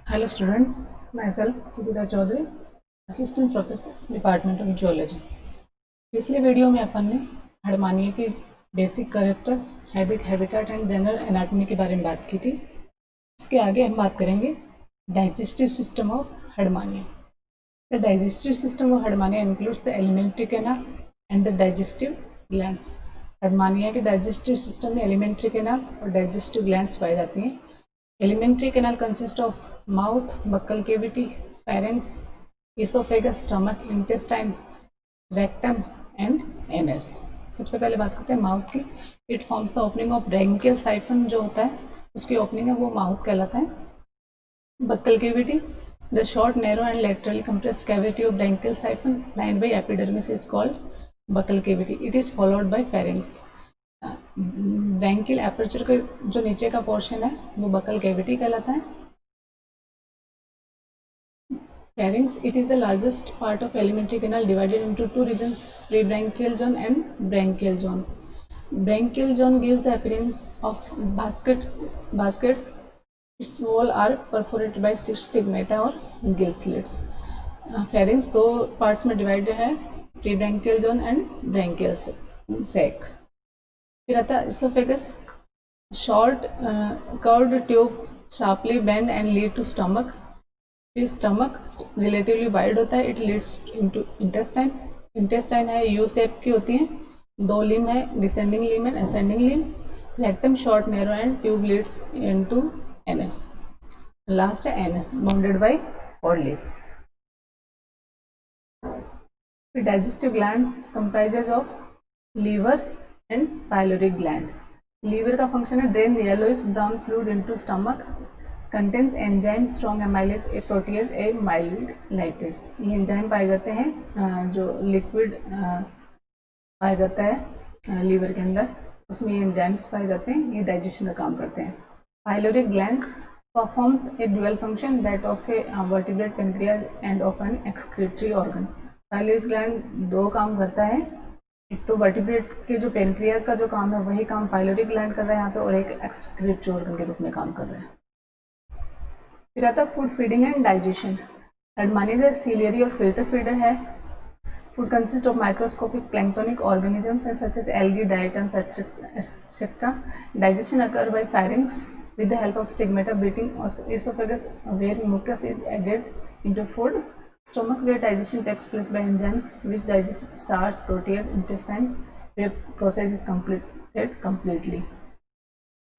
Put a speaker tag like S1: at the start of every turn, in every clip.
S1: Hello students, myself Subhita Chaudhary, Assistant Professor, Department of Geology. पिछले video में अपन ने हड़मानिया की basic characters, habit, habitat and general anatomy के बारे में बात की थी। उसके आगे हम बात करेंगे digestive system of Herdmania. The digestive system of Herdmania includes the alimentary canal and the digestive glands. Herdmania के डाइजेस्टिव सिस्टम में एलिमेंट्री कैनाल और डाइजेस्टिव ग्लैंड्स पाई जाती हैं। Alimentary canal consists of mouth, buccal cavity, pharynx, esophagus, stomach, intestine, rectum and anus. सबसे पहले बात करते हैं माउथ की। It forms the opening of branchial siphon जो होता है उसकी ओपनिंग है वो माउथ कहलाता है। Buccal cavity, the short narrow and laterally compressed cavity of branchial siphon lined by epidermis is called buccal cavity. It is followed by pharynx. Branchial aperture का जो नीचे का पोर्शन है वो बकल कैविटी कहलाता है। Pharynx, it is the largest part of alimentary canal divided into two reasons, pre branchial zone and branchial zone. Branchial zone gives the appearance of baskets. Its wall are perforated by stigmata और gill slits. Pharynx दो parts में divided है, pre branchial zone and branchial sac. फिर आता है oesophagus, short curved tube sharply bend and lead to stomach. फिर stomach relatively wide होता है, it leads into intestine. Intestine है यू शेप की होती है, दो लिम है, descending limb and ascending limb. Rectum short narrow and tube leads into anus. Last है anus bounded by four lip. फिर digestive gland comprises of liver and pyloric gland. Liver का function है drain yellowish brown fluid into stomach, contains enzyme, strong amylase, a protease, a mild lipase. ये enzyme पाए जाते हैं जो liquid पाया जाता है लीवर के अंदर, उसमें ये एंजाइम्स पाए जाते हैं, ये डाइजेशन का काम करते हैं। Pyloric gland performs a dual function that of a vertebrate pancreas and of an excretory organ. Pyloric gland दो काम करता है, एक तो वर्टिब्रेट के जो पेनक्रियाज का जो काम है वही काम पाइलोरिक ग्लैंड कर रहा है यहाँ पे, और एक एक्सक्रीटरी ऑर्गन के रूप में काम कर रहा है। फिर आता है food feeding and digestion. Herdmania ciliary और फिल्टर फीडर है। Food consist of microscopic planktonic organisms such as algae, diatoms etcetera. Digestion occur by pharynx with the help of stigmata beating esophagus where mucus is added into food. Stomach where digestion takes place by enzymes which digest starch, protease, intestine where process is completed completely.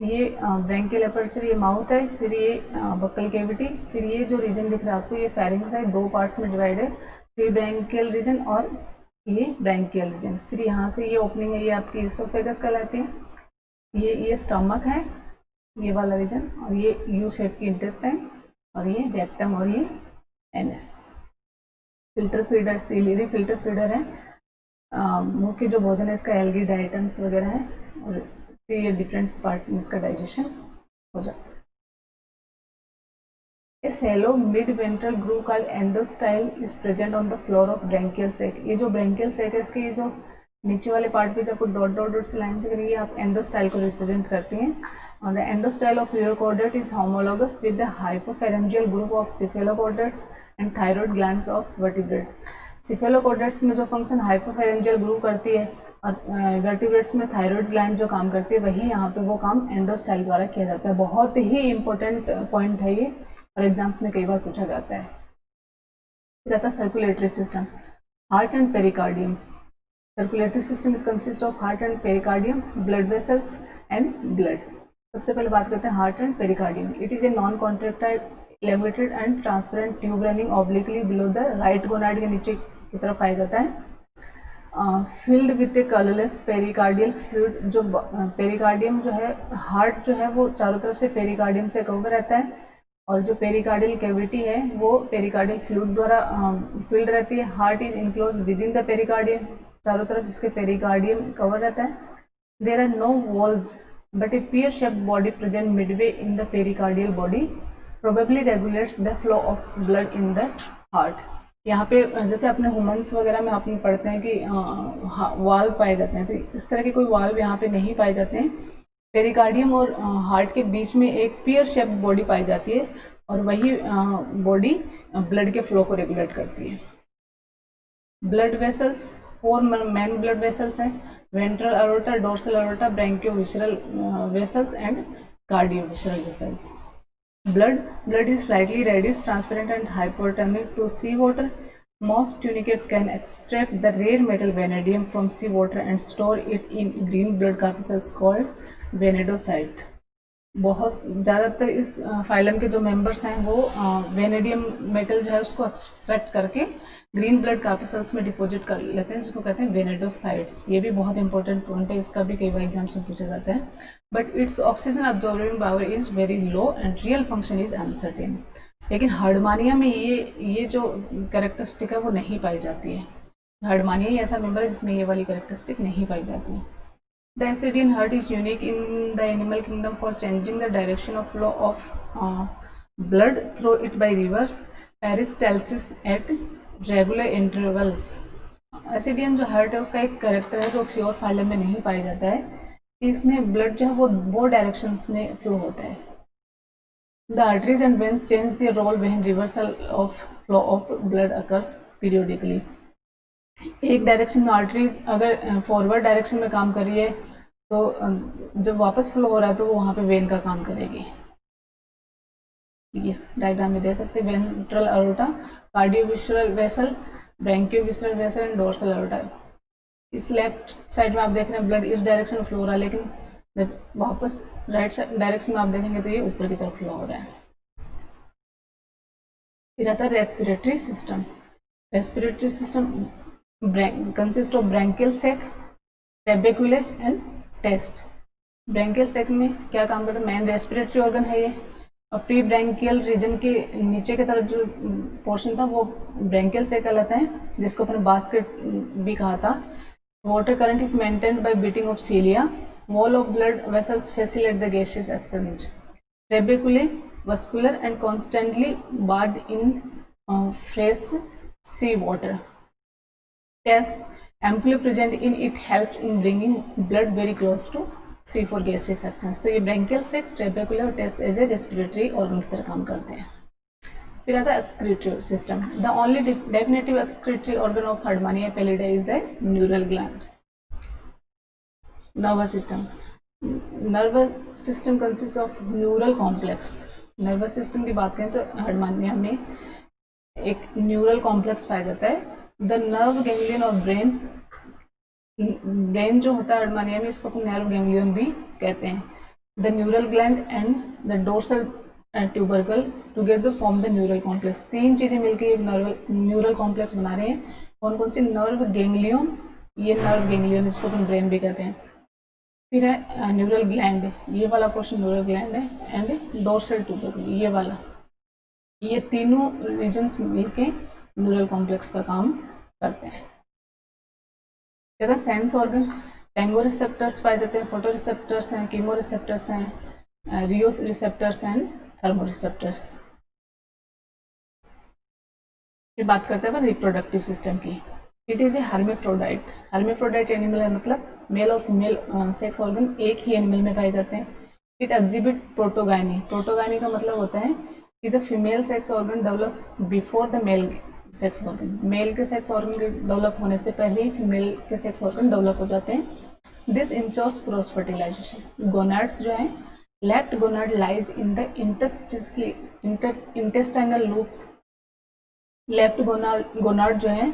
S1: ये branchial aperture ये mouth है, फिर ये buckle cavity, फिर ये जो reason दिख रहा है आपको ये फेरिंग्स है, दो पार्ट्स में डिवाइड है, प्री ब्रैंकियल रीजन और ये ब्रैंकियल रीजन। फिर यहाँ से ये ओपनिंग है, ये आपकी इसोफेगस कहलाती है। ये स्टमक है ये वाला रीजन, और ये यू शेप की इंटेस्टाइन, और ये रेक्टम और ये anus. Filter feeder, ciliary filter feeder है, मुख्य जो भोजन है इसका एल्गी, डायटम्स वगैरह है, और फिर ये डिफरेंट पार्ट्स में इसका डाइजेशन हो जाता है। A shallow mid-ventral groove called endostyle is present on the floor of branchial sac. ये जो branchial sac है इसके ये जो नीचे वाले पार्ट पे जब डॉट डॉट डॉट से लाइन दिख रही है आप एंडोस्टाइल को रिप्रेजेंट करती हैं। और the endostyle of urochordate is homologous with the hypopharyngeal group of cephalochordates and thyroid glands of vertebrate. Cephalochordates में जो फंक्शन हाइपोफेरेंजियल ग्रुप करती है और वर्टिब्रेट्स में थायराइड ग्लैंड जो काम करती है वही यहाँ पे वो काम एंडोस्टाइल द्वारा किया जाता है। बहुत ही इंपॉर्टेंट पॉइंट है ये और एग्जाम्स में कई बार पूछा जाता है। रहता circulatory system, heart and pericardium. Circulatory system is consist of heart and pericardium, blood vessels and blood. सबसे पहले बात करते हैं heart and pericardium. It is a non contractile elevated and transparent tube running obliquely below the right gonad के नीचे की तरफ पाया जाता है। Filled with A colourless pericardial fluid. जो पेरिकार्डियम जो है, हार्ट जो है वो चारों तरफ से पेरिकार्डियम से कवर रहता है, और जो पेरिकार्डियल कैविटी है वो पेरिकार्डियल फ्लूइड द्वारा फिल्ड रहती है। Heart is enclose within the pericardium, चारों तरफ इसके पेरिकार्डियम कवर रहता है। There are no valves but a pear shaped body present midway in the pericardial body probably regulates the flow of blood in the heart. यहाँ पे जैसे अपने humans वगैरह में आपने पढ़ते हैं कि वाल्व पाए जाते हैं, तो इस तरह के कोई वाल्व यहाँ पे नहीं पाए जाते हैं। पेरिकार्डियम और हार्ट के बीच में एक पियर शेप्ड बॉडी पाई जाती है और वही बॉडी ब्लड के फ्लो को रेगुलेट करती है। Blood vessels, 4 main blood vessels हैं, ventral aorta, dorsal aorta, branchiovisceral vessels and cardiovisceral vessels. Blood is slightly reddish, transparent and hypothermic to seawater. Most tunicate can extract the rare metal vanadium from seawater and store it in green blood corpuscles called vanadosite. बहुत ज़्यादातर इस phylum के जो members हैं वो vanadium metal जो है उसको एक्सट्रैक्ट करके ग्रीन ब्लड कार्पसल्स में डिपॉजिट कर लेते हैं, जिसको कहते हैं वेनेडोसाइट्स। ये भी बहुत इंपॉर्टेंट पॉइंट है, इसका भी कई बार एग्जाम्स में पूछा जाता है। But it's oxygen absorbing power is very low and real function is uncertain. लेकिन हर्डमानिया में ये जो कैरेक्टरिस्टिक है वो नहीं पाई जाती है। हर्डमानिया ही ऐसा मेंबर है जिसमें ये वाली कैरेक्टरिस्टिक नहीं पाई जाती है। The Ascidian heart is unique in the animal kingdom for changing the direction of flow of blood through it by reverse peristalsis at regular intervals. Ascidian जो हार्ट है उसका एक कैरेक्टर है जो किसी और फाइलम में नहीं पाया जाता है कि इसमें ब्लड जो है वो डायरेक्शंस में फ्लो होता है। The arteries and veins change their role when reversal of flow of blood occurs periodically. एक डायरेक्शन में आर्टरीज अगर फॉरवर्ड डायरेक्शन में काम कर रही है तो जब वापस फ्लो हो रहा है तो वो वहाँ पे वेन का काम करेगी। इस डायग्राम में दे सकते हैं ventral aorta, cardiovisceral vessel, branchiovisceral vessel and dorsal aorta. इस लेफ्ट साइड में आप देख रहे हैं ब्लड इस डायरेक्शन में फ्लो हो रहा है, लेकिन जब वापस राइट डायरेक्शन में आप देखेंगे तो ये ऊपर की तरफ फ्लो हो रहा है। फिर आता है respiratory system. Respiratory system consist of branchial sac, trabecular and test. Branchial sac में क्या काम करता है? मेन रेस्पिरेटरी ऑर्गन है ये, और प्री ब्रैंकियल रीजन के नीचे की तरफ जो पोर्शन था वो ब्रैंकियल सेक कहलाता है, जिसको अपने बास्केट भी कहा था। Water current is maintained by beating of cilia, wall of blood vessels facilitate the gaseous exchange. Trabeculae vascular and constantly bathed in fresh sea water. Test amply present in it helps in bringing blood very close to C4 gaseous sections। तो ये branchial से trabecular test as a respiratory organ की तरह काम करते हैं। फिर आता है excretory system. The only definitive excretory organ of Herdmania pallidi is the neural gland. Nervous system. Nervous system consist of neural complex. Nervous system की बात करें तो हर्डमानिया में एक न्यूरल कॉम्प्लेक्स पाया जाता है। The nerve ganglion of brain, brain जो होता है हर्डमानिया में इसको अपन नर्व गैंग्लियन भी कहते हैं। The neural gland and the dorsal tubercle together form the neural complex. तीन चीज़ें मिलकर एक न्यूरल कॉम्प्लेक्स बना रहे हैं। कौन कौन सी? नर्व गैंग्लियन, ये नर्व गैंग्लियन जिसको अपन ब्रेन भी कहते हैं। फिर है न्यूरल ग्लैंड, ये वाला पोर्शन न्यूरल ग्लैंड है, एंड डोर्सल ट्यूबरकल ये वाला। ये तीनों रीजन्स मिलके न्यूरल कॉम्प्लेक्स का काम करते हैं। कहता है सेंस ऑर्गन। टेंगो रिसेप्टर्स पाए जाते हैं, फोटो रिसेप्टर्स हैं, कीमो रिसेप्टर्स हैं, रियो रिसेप्टर्स एंड थर्मो रिसेप्टर्स। फिर बात करते हैं रिप्रोडक्टिव सिस्टम की। It is a hermaphrodite. Hermaphrodite animal है, मतलब मेल और फीमेल सेक्स ऑर्गन एक ही एनिमल में पाए जाते हैं। It exhibit protogyny. प्रोटोगाइनी का मतलब होता है कि the female sex organ develops before the male sex organ. Male के सेक्स ऑर्गन के डेवलप होने से पहले ही फीमेल के सेक्स ऑर्गन डेवलप हो जाते हैं। This ensures cross fertilization. Gonads जो है, left gonad lies in the intestinal loop. Left gonad जो है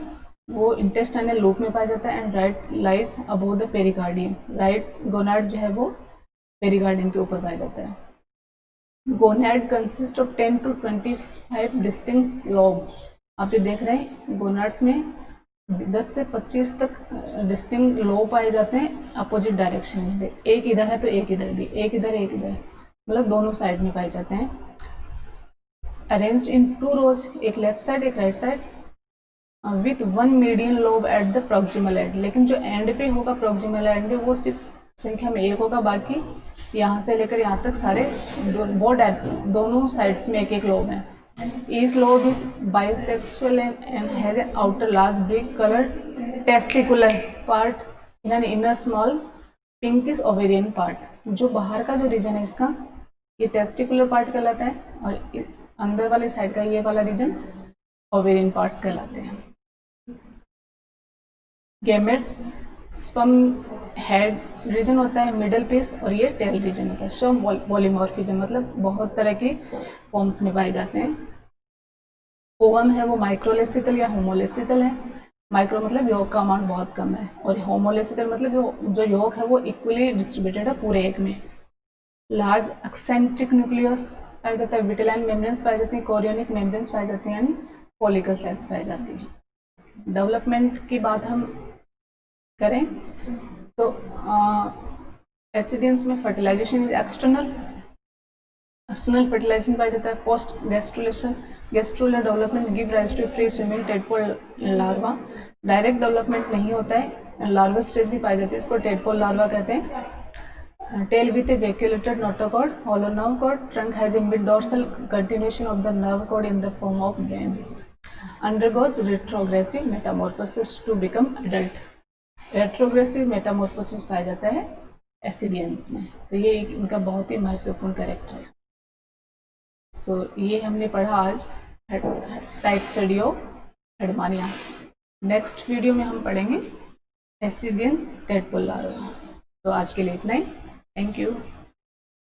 S1: वो इंटेस्टाइनल लूप में पाया जाता है, and right lies above the pericardium. Right gonad जो है वो पेरिकार्डियम के ऊपर पाया जाता है। Gonad consist of 10 to 25 distinct lobe. आप ये देख रहे हैं गोनाड्स में 10 से 25 तक डिस्टिंक्ट लोब पाए जाते हैं अपोजिट डायरेक्शन में। एक इधर है तो एक इधर भी, एक इधर एक इधर, मतलब दोनों साइड में पाए जाते हैं। अरेंज्ड इन 2 rows, एक लेफ्ट साइड एक right side, with 1 median lobe at the proximal and. लेकिन जो एंड पे होगा प्रोक्सिमल एंड पे वो सिर्फ संख्या में एक होगा, बाकी यहाँ से लेकर यहाँ तक सारे दोनों साइड्स में एक एक लोब है। Each lobe is bisexual and has an outer large brick colored testicular part in an inner small pinkish ovarian part। जो बाहर का जो रीजन है इसका ये टेस्टिकुलर पार्ट कहलाता है, और अंदर वाले साइड का ये वाला रीजन ओवेरियन पार्ट्स कहलाते हैं। गैमेट्स स्पर्म हेड रीजन होता है, मिडल पीस, और ये टेल रीजन होता है। शो पॉलीमॉर्फिज्म मतलब बहुत तरह के फॉर्म्स में पाए जाते हैं। ओवम है वो माइक्रोलेसिकल या होमोलेसिकल है। माइक्रो मतलब योग का अमाउंट बहुत कम है, और होमोलेसिकल मतलब जो योग है वो इक्वली डिस्ट्रीब्यूटेड है पूरे एग में। लार्ज एक्सेंट्रिक न्यूक्लियस पाया जाता है, विटेलाइन मेम्ब्रेन्स पाई जाती हैं, कोरियोनिक मेम्ब्रेन्स पाई जाती हैं, एंड फॉलिकल सेल्स पाई जाती हैं। डेवलपमेंट की बात हम करें तो एसिडियंस में फर्टिलाइजेशन इज एक्सटर्नल फर्टिलाइजेशन पाया जाता है। Post gastrular development give rise to free swimming tadpole larva. Direct development नहीं होता है, लार्वल स्टेज भी पाई जाती है, इसको टेडपोल लार्वा कहते हैं। Tail with a vacuolated notochord, hollow nerve cord, trunk has a mid dorsal continuation of the nerve cord in the form of brain. Undergoes retrogressive metamorphosis to become adult. Retrogressive metamorphosis पाया जाता है ascidians में, तो ये इनका बहुत ही महत्वपूर्ण character है। सो ये हमने पढ़ा आज type study of Herdmania. Next video में हम पढ़ेंगे एसिडियन टेडपोल लार्वा। तो आज के लिए इतना ही। Thank you.